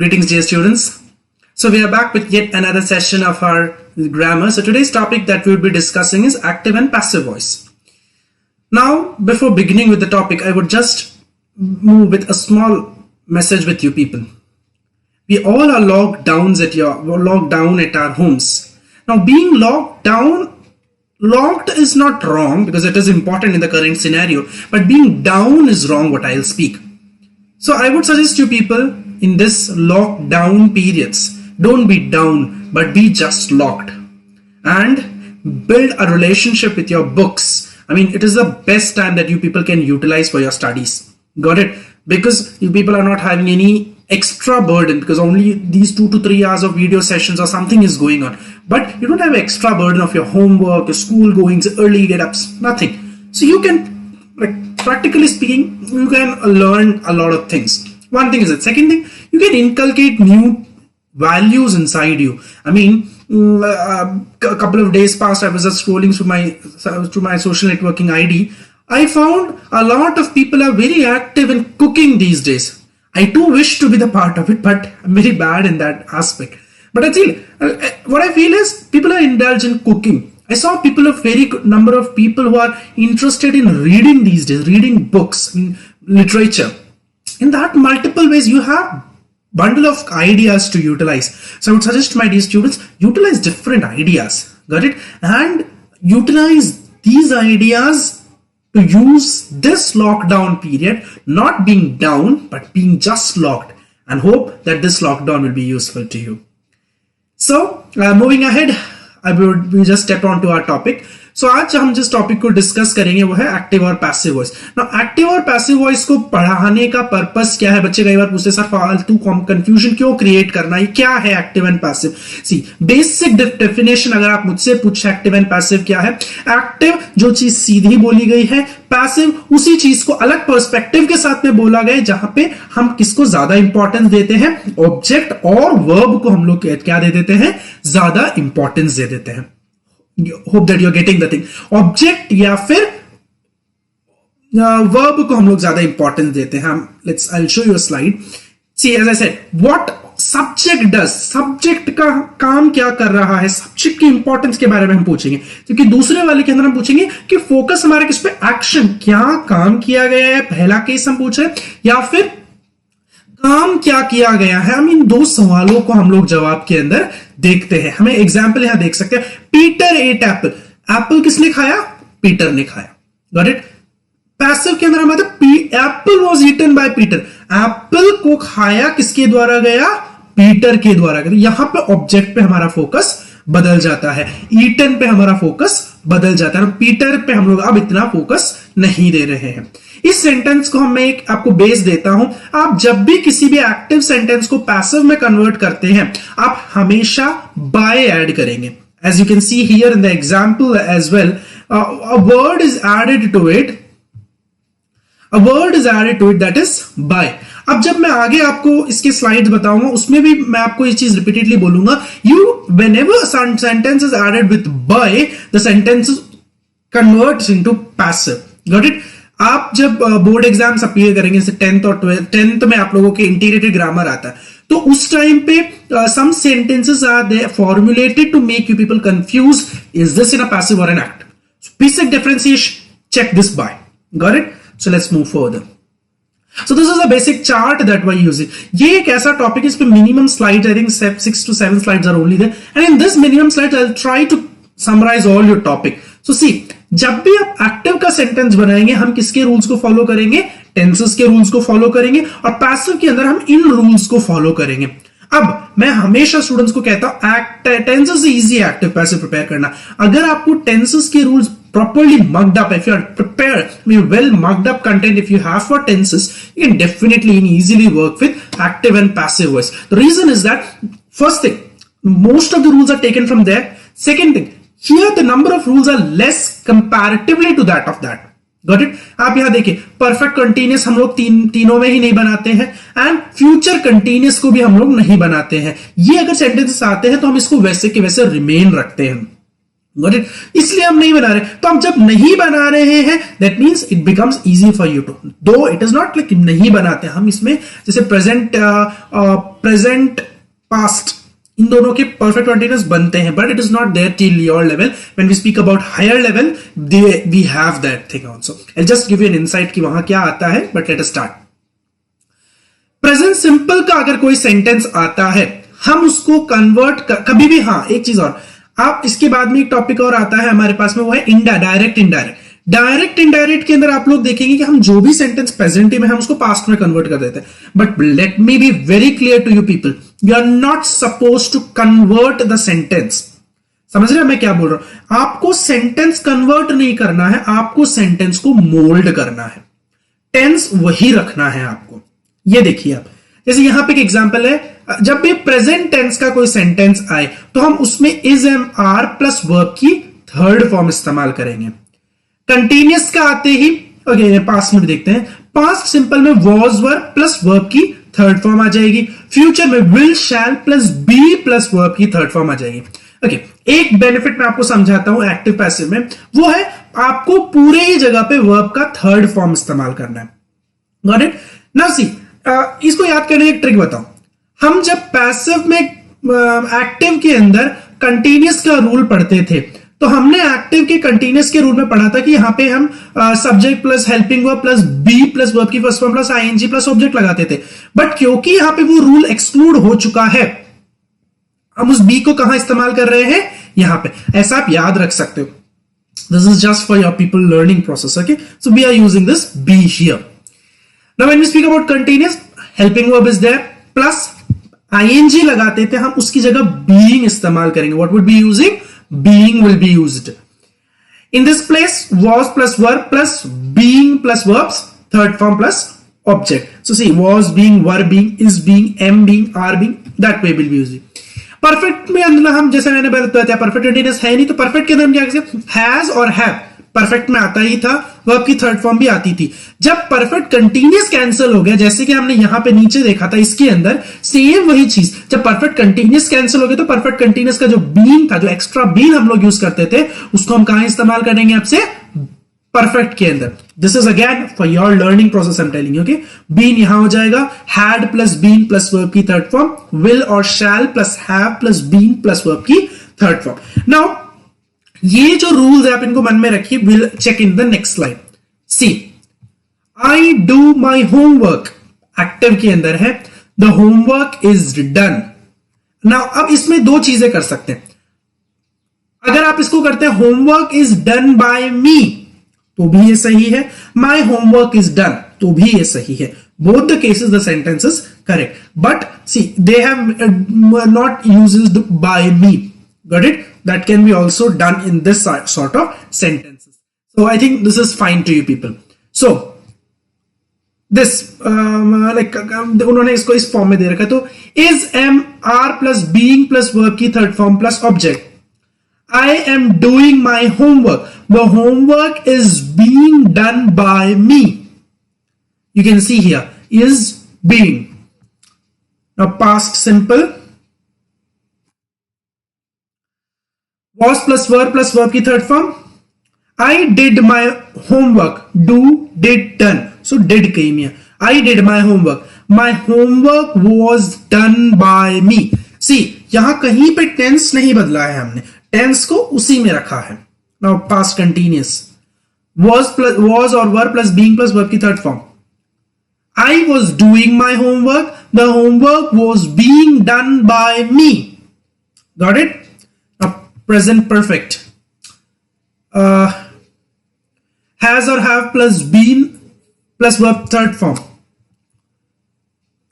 Greetings, dear students. So we are back with yet another session of our grammar. So today's topic that we will be discussing is active and passive voice. Now, before beginning with the topic, I would just move with a small message with you people. We all are locked down at our homes. Now, being locked is not wrong because it is important in the current scenario, but being down is wrong, what I'll speak. So I would suggest you people in this lockdown periods, don't be down, but be just locked and build a relationship with your books. I mean, it is the best time that you people can utilize for your studies. Got it? Because you people are not having any extra burden because only these 2 to 3 hours of video sessions or something is going on. But you don't have extra burden of your homework, your school goings, early get-ups, nothing. So you can, like, practically speaking, you can learn a lot of things. One thing is that. Second thing, you can inculcate new values inside you. I mean, a couple of days past, I was just scrolling through my social networking ID. I found a lot of people are very active in cooking these days. I too wish to be the part of it, but I'm very bad in that aspect. But I feel, what I feel is people are indulged in cooking. I saw people, a very good number of people who are interested in reading these days, reading books, literature. In that multiple ways, you have bundle of ideas to utilize. So I would suggest my dear students, utilize different ideas. Got it? And utilize these ideas to use this lockdown period, not being down, but being just locked, and hope that this lockdown will be useful to you. So moving ahead, we just step on to our topic. So आज हम जिस topic को discuss करेंगे वो है active और passive voice. Now active और passive voice को पढ़ाने का पर्पस क्या है? बच्चे कई बार पूछते हैं सर फालतू कंफ्यूजन क्यों क्रिएट करना है, क्या है active and passive? See basic definition अगर आप मुझसे पूछे एक्टिव एंड पैसिव क्या है, एक्टिव जो चीज सीधी बोली गई है, पैसिव उसी चीज को अलग पर्सपेक्टिव के साथ में बोला गया जहां पे हम किसको ज्यादा इंपॉर्टेंस देते हैं, ऑब्जेक्ट और वर्ब को हम लोग क्या दे देते हैं, ज्यादा इंपॉर्टेंस दे देते हैं. Hope that you're getting the thing. Object या फिर वर्ब को हम लोग ज्यादा इंपॉर्टेंस देते हैं. I'll show you a slide. See, as I said, what subject does, subject का काम क्या कर रहा है, सब्जेक्ट की इंपॉर्टेंस के बारे में हम पूछेंगे. क्योंकि दूसरे वाले के अंदर हम पूछेंगे कि फोकस हमारा किस पे, एक्शन, क्या काम किया गया है, पहला केस हम पूछ रहे हैं, या फिर काम क्या किया गया है. हम इन दो सवालों को हम लोग जवाब के अंदर देखते हैं. हमें एग्जाम्पल यहां देख सकते हैं. Peter eight Apple. एप्पल किसने खाया? पीटर ने खाया. Got it? पैसिव के अंदर हमारे apple was eaten by Peter. Apple को खाया किसके द्वारा गया? पीटर के द्वारा गया. यहां पे ऑब्जेक्ट पे हमारा फोकस बदल जाता है, ईटन पे हमारा फोकस बदल जाता है, पीटर पे हम लोग अब इतना फोकस नहीं दे रहे हैं. इस सेंटेंस को मैं एक आपको बेस देता हूं. आप जब भी किसी भी एक्टिव सेंटेंस को पैसिव में कन्वर्ट करते हैं, आप हमेशा बाय ऐड करेंगे. As you can see here in the example as well, a word is added to it that is by. अब जब मैं आगे आपको इसके स्लाइड्स बताऊंगा उसमें भी मैं आपको ये चीज रिपीटेडली बोलूंगा. whenever a sentence is added with by, the sentence converts into passive. Got it? आप जब बोर्ड एग्जाम्स अपीयर करेंगे, जैसे 10th और 12th, 10th में आप लोगों के इंटीग्रेटेड ग्रामर आता है, तो उस टाइम पे some sentences are there formulated to make you people confused. Is this in a passive or an active? So basic differentiation, check this by. Got it? So let's move further. So this is a basic chart that we're using. ये एक ऐसा topic है इस पे minimum slide, I think 6 to 7 slides are only there, and in this minimum slides I'll try to summarize all your topic. So see, जब भी आप active का सेंटेंस बनाएंगे हम किसके रूल्स को फॉलो करेंगे? टेंसेस के रूल्स को फॉलो करेंगे, और पैसिव के अंदर हम इन रूल्स को फॉलो करेंगे. अब मैं हमेशा स्टूडेंट्स को कहता हूं टेंसेस इजी है एक्टिव पैसिव प्रिपेयर करना. अगर आपको टेंसेस के rules properly mugged up, if you are prepared, well mugged up content, if you have for tenses, you can definitely and easily work with active and passive voice. The reason is that, first thing, most of the rules are taken from there. Second thing, here the number of rules are less comparatively to that of that. Got it? आप यहां देखिए, perfect continuous हम लोग तीनों में ही नहीं बनाते हैं, एंड फ्यूचर कंटिन्यूस को भी हम लोग नहीं बनाते हैं. ये अगर सेंटेंसेस आते हैं तो हम इसको वैसे के वैसे रिमेन रखते हैं. Got it? इसलिए हम नहीं बना रहे. तो हम जब नहीं बना रहे हैं, that means it becomes easy for you to. Though it is not like नहीं बनाते हम इसमें, जैसे प्रेजेंट पास्ट इन दोनों के परफेक्ट कंटिन्यूअस बनते हैं, but it is not there till your level. When we speak about higher level, we have that thing also. I just give you an insight कि वहां क्या आता है, but let us start. Present simple का अगर कोई sentence आता है, हम उसको कन्वर्ट कभी भी. हाँ, एक चीज और, आप इसके बाद में एक टॉपिक और आता है हमारे पास में, वो है डायरेक्ट इनडायरेक्ट. डायरेक्ट इनडायरेक्ट के अंदर आप लोग देखेंगे कि हम जो भी सेंटेंस प्रेजेंट में हम उसको पास्ट में कन्वर्ट कर देते हैं. But let me be very clear to you people, you are not suppose to convert the sentence. समझ रहे हैं मैं क्या बोल रहा हूं? आपको सेंटेंस कन्वर्ट नहीं करना है, आपको सेंटेंस को मोल्ड करना है. टेंस वही रखना है आपको. ये देखिए आप, जैसे यहां पे एक एग्जांपल है, जब भी प्रेजेंट टेंस का कोई सेंटेंस आए तो हम उसमें is am are plus verb की थर्ड फॉर्म इस्तेमाल करेंगे. कंटिन्यूअस का आते ही, ओके, पास्ट में भी देखते हैं. पास्ट सिंपल में वॉज वर्ब प्लस वर्ब की थर्ड फॉर्म आ जाएगी. फ्यूचर में will shall plus be plus verb की थर्ड फॉर्म आ जाएगी. ओके, एक बेनिफिट मैं आपको समझाता हूं एक्टिव पैसिव में, वो है आपको पूरे ही जगह पे वर्ब का थर्ड फॉर्म इस्तेमाल करना है. Got it? नाउ सी, इसको याद करने की एक ट्रिक बताऊं. हम जब पैसिव में एक्टिव के अंदर कंटिन्यूअस का रूल पढ़ते थे, तो हमने एक्टिव के कंटिन्यूअस के रूल में पढ़ा था कि यहां पे हम subject plus helping verb plus be plus verb की first form plus ING plus object लगाते थे. बट क्योंकि यहां पे वो रूल एक्सक्लूड हो चुका है, हम उस बी को कहां इस्तेमाल कर रहे हैं? यहां पे. ऐसा आप याद रख सकते हो. This is just for your people learning process. Okay, so we are using this be here. Now when we speak about continuous, helping verb is there plus ING लगाते थे, हम उसकी जगह बीइंग इस्तेमाल करेंगे. What would be using? Being will be used. In this place, was plus verb plus being plus verbs, third form plus object. So see, was being, were being, is being, am being, are being, that way will be used. Perfect में अंदर हम, जैसे मैंने बताया, perfect continuous है नहीं, तो perfect के अंदर हम क्या करेंगे? हैज और हैव परफेक्ट में आता ही था, वर्ब की थर्ड फॉर्म भी आती थी. जब परफेक्ट कंटीन्यूअस कैंसिल हो गया, जैसे कि हमने यहां पे नीचे देखा था, इसके अंदर सेम वही चीज, जब परफेक्ट कंटीन्यूअस कैंसिल हो गया तो परफेक्ट कंटीन्यूअस का जो बीन था, जो एक्स्ट्रा बीन हम लोग यूज करते थे, उसको हम कहां इस्तेमाल करेंगे? आपसे परफेक्ट के अंदर. This is again for your learning process, I am telling you. Okay, been यहां हो जाएगा had plus been plus verb की थर्ड फॉर्म, विल और shall plus have plus been plus verb की थर्ड फॉर्म. नाउ ये जो rules है आप इनको मन में रखिए. Will check in the next slide. See, I do my homework active के अंदर है, the homework is done. Now अब इसमें दो चीजें कर सकते हैं. अगर आप इसको करते हैं होमवर्क इज डन बाय मी, तो भी ये सही है. माई होमवर्क इज डन, तो भी ये सही है. Both the cases the sentence is correct. But see, they have not used by me. Got it? That can be also done in this sort of sentences. So I think this is fine to you people. So this like उन्होंने इसको इस form में दे रखा है. तो is, am, are plus being plus verb की third form plus object. I am doing my homework. The homework is being done by me. You can see here is being. Now past simple. Was plus verb की third form. I did my homework. Do, did, done. So did came here. I did my homework. My homework was done by me. See, यहां कहीं पे tense नहीं बदला है हमने, tense को उसी में रखा है. Now past continuous. Was और were plus being plus verb की third form. I was doing my homework. The homework was being done by me. Got it? Present perfect. Has or have plus been plus verb third form.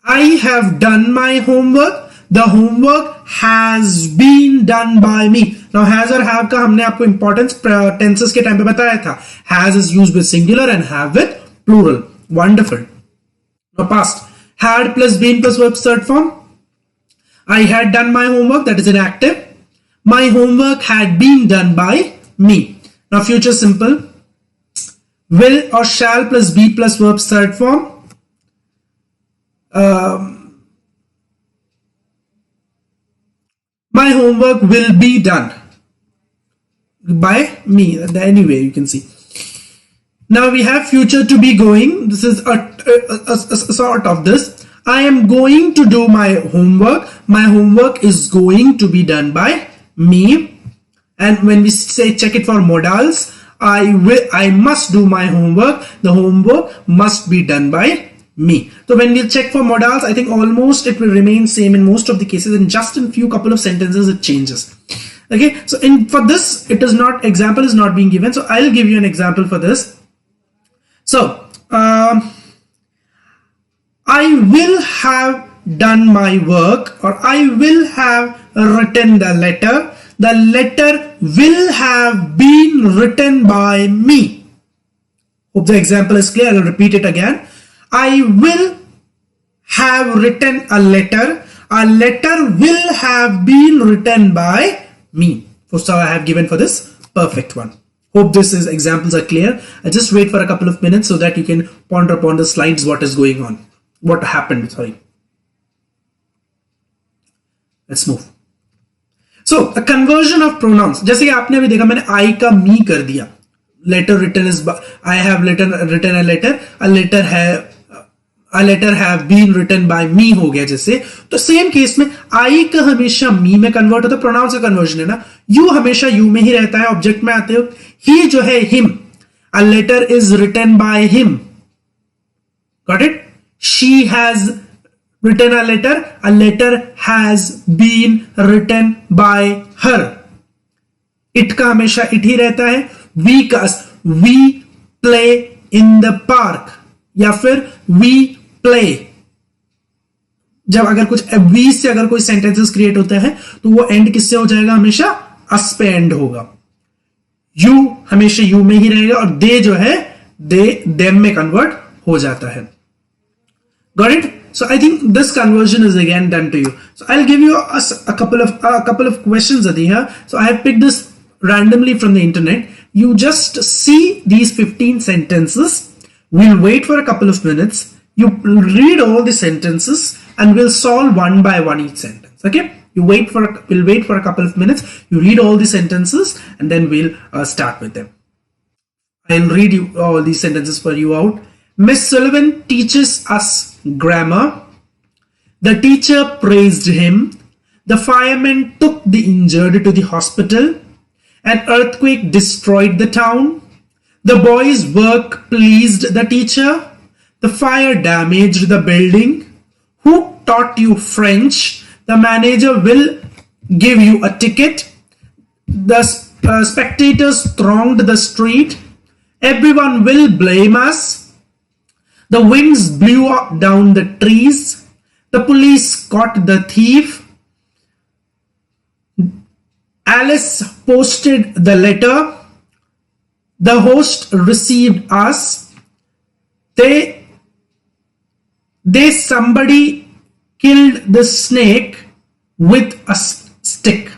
I have done my homework. The homework has been done by me. Now has और have का हमने आपको importance tenses के time पे बताया था. Has is used with singular and have with plural. Wonderful. Now past. Had plus been plus verb third form. I had done my homework. That is an active. My homework had been done by me. Now future simple. Will or shall plus be plus verbs third form. My homework will be done. by me. Anyway, you can see. Now we have future to be going. This is a sort of this. I am going to do my homework. My homework is going to be done by me. And when we say check it for modals, I must do my homework. The homework must be done by me. So when we check for modals, I think almost it will remain same in most of the cases. In just in few couple of sentences, it changes. Okay. So for this, it is not, example is not being given. So I'll give you an example for this. So I will have done my work, or I will have written the letter. The letter will have been written by me. Hope the example is clear. I'll repeat it again. I will have written a letter. A letter will have been written by me. So I have given for this perfect one. Hope this is examples are clear. I just wait for a couple of minutes so that you can ponder upon the slides what is going on. What happened, sorry. Let's move. So a conversion of pronouns. जैसे कि आपने अभी देखा मैंने I का me कर दिया. Letter written is I have written a letter. A letter have been written by me हो गया जैसे. तो सेम केस में I का हमेशा me में कन्वर्ट होता है. प्रोनाउंस का कन्वर्जन है ना. You हमेशा you में ही रहता है. ऑब्जेक्ट में आते हो. He जो है him. A letter is written by him. Got it? She has written a letter. A letter has been written by her. It का हमेशा it ही रहता है. We का we play in the park या फिर we play. जब अगर कुछ we से अगर कोई सेंटेंसेस क्रिएट होता है तो वो एंड किससे हो जाएगा? हमेशा us पे एंड होगा. You हमेशा you में ही रहेगा और they जो है they them में कन्वर्ट हो जाता है. Got it? So I think this conversion is again done to you. So I'll give you a couple of questions here. So I have picked this randomly from the internet. You just see these 15 sentences. We'll wait for a couple of minutes. You read all the sentences and we'll solve one by one each sentence. Okay? We'll wait for a couple of minutes. You read all the sentences and then we'll start with them. I'll read you all these sentences for you out. Miss Sullivan teaches us grammar. The teacher praised him. The fireman took the injured to the hospital. An earthquake destroyed the town. The boy's work pleased the teacher. The fire damaged the building. Who taught you French? The manager will give you a ticket. The spectators thronged the street. Everyone will blame us. The winds blew down the trees. The police caught the thief. Alice posted the letter. The host received us. Somebody killed the snake with a stick.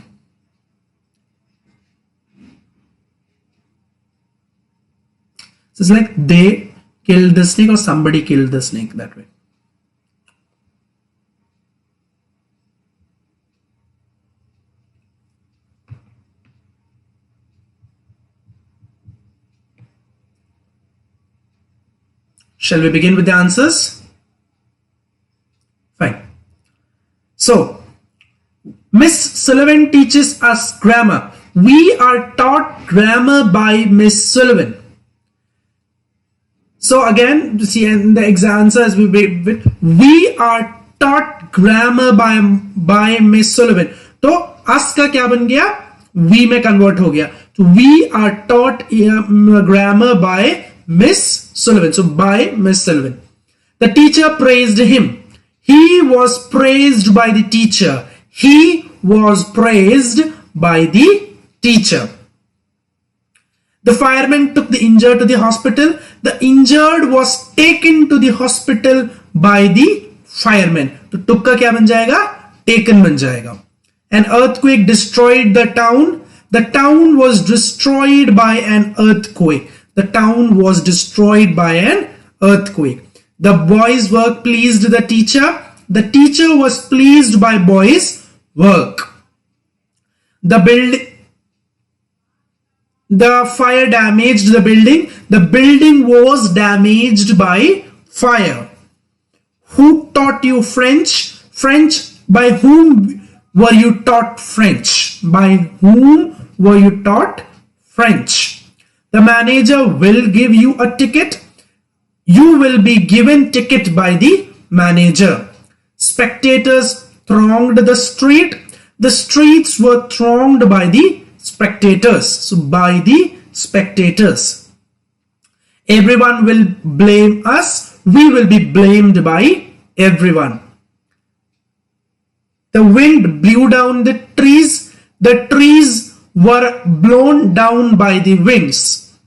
So it's like they killed the snake or somebody killed the snake, that way. Shall we begin with the answers? Fine. So, Miss Sullivan teaches us grammar. We are taught grammar by Miss Sullivan. So again, see, and the answer is we are taught grammar by Miss Sullivan. तो us का क्या बन गया? We में convert हो गया. So we are taught grammar by Miss Sullivan. So by Miss Sullivan. The teacher praised him. He was praised by the teacher. He was praised by the teacher. The fireman took the injured to the hospital. The injured was taken to the hospital by the fireman. तो took का क्या बन जाएगा? Taken बन जाएगा. An earthquake destroyed the town. The town was destroyed by an earthquake. The town was destroyed by an earthquake. The boy's work pleased the teacher. The teacher was pleased by boy's work. The the fire damaged the building. The building was damaged by fire. Who taught you French? French. By whom were you taught French? By whom were you taught French? The manager will give you a ticket. You will be given ticket by the manager. Spectators thronged the street. The streets were thronged by the spectators. So by the spectators. Everyone will blame us. We will be blamed by everyone. The wind blew down the trees. The trees were blown down by the winds.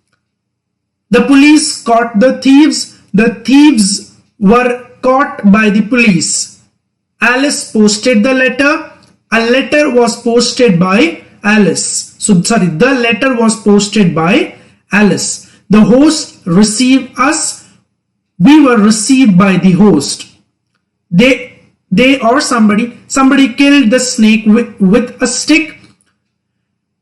The police caught the thieves. The thieves were caught by the police. Alice posted the letter. A letter was posted by Alice. The letter was posted by Alice. The host received us. We were received by the host. They or somebody killed the snake with a stick.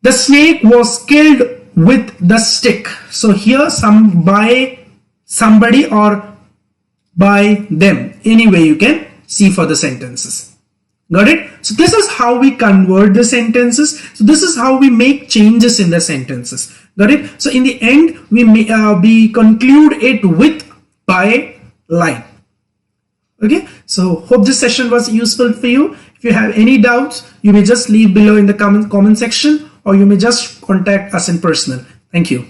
The snake was killed with the stick. So here by somebody or by them. Anyway, you can see for the sentences. Got it? So this is how we convert the sentences. So this is how we make changes in the sentences. Got it? So in the end, we conclude it with by line. Okay, so hope this session was useful for you. If you have any doubts, you may just leave below in the comment section, or you may just contact us in personal. Thank you.